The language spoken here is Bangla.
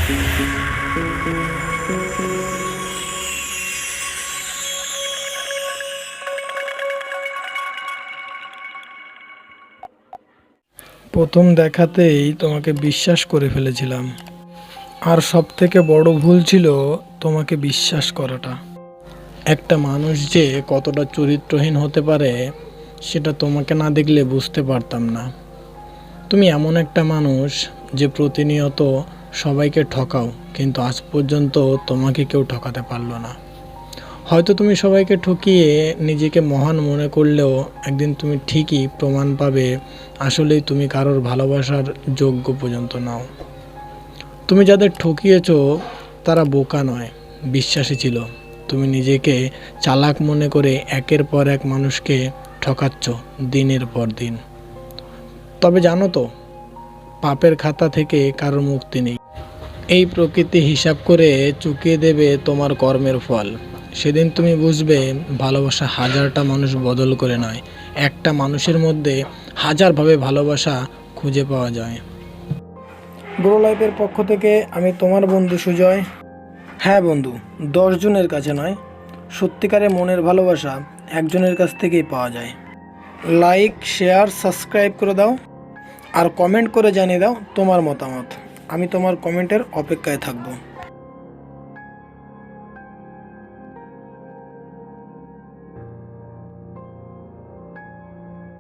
প্রথম দেখাতেই তোমাকে বিশ্বাস করে ফেলেছিলাম, আর সব থেকে বড় ভুল ছিল তোমাকে বিশ্বাস করাটা। একটা মানুষ যে কতটা চরিত্রহীন হতে পারে সেটা তোমাকে না দেখলে বুঝতে পারতাম না। তুমি এমন একটা মানুষ যে প্রতিনিয়ত সবাইকে ঠকাও, কিন্তু আজ পর্যন্ত তোমাকে কেউ ঠকাতে পারলো না। হয়তো তুমি সবাইকে ঠকিয়ে নিজেকে মহান মনে করলেও একদিন তুমি ঠিকই প্রমাণ পাবে আসলেই তুমি কারোর ভালোবাসার যোগ্য পর্যন্ত নাও। তুমি যাদের ঠকিয়েছো তারা বোকা নয়, বিশ্বাসী ছিল। তুমি নিজেকে চালাক মনে করে একের পর এক মানুষকে ঠকাচ্ছ দিনের পর দিন। তবে জানো তো, পাপের খাতা থেকে কারোর মুক্তি নেই। এই প্রকৃতি হিসাব করে চুকিয়ে দেবে তোমার কর্মের ফল। সেদিন তুমি বুঝবে ভালোবাসা হাজারটা মানুষ বদল করে নয়, একটা মানুষের মধ্যে হাজারভাবে ভালোবাসা খুঁজে পাওয়া যায়। গ্রো লাইফের পক্ষ থেকে আমি তোমার বন্ধু সুজয়। হ্যাঁ বন্ধু, 10 জনের কাছে নয়, সত্যিকারের মনের ভালোবাসা একজনের কাছ থেকেই পাওয়া যায়। লাইক, শেয়ার, সাবস্ক্রাইব করে দাও, আর কমেন্ট করে জানিয়ে দাও তোমার মতামত। আমি তোমার কমেন্টের অপেক্ষায় থাকবো।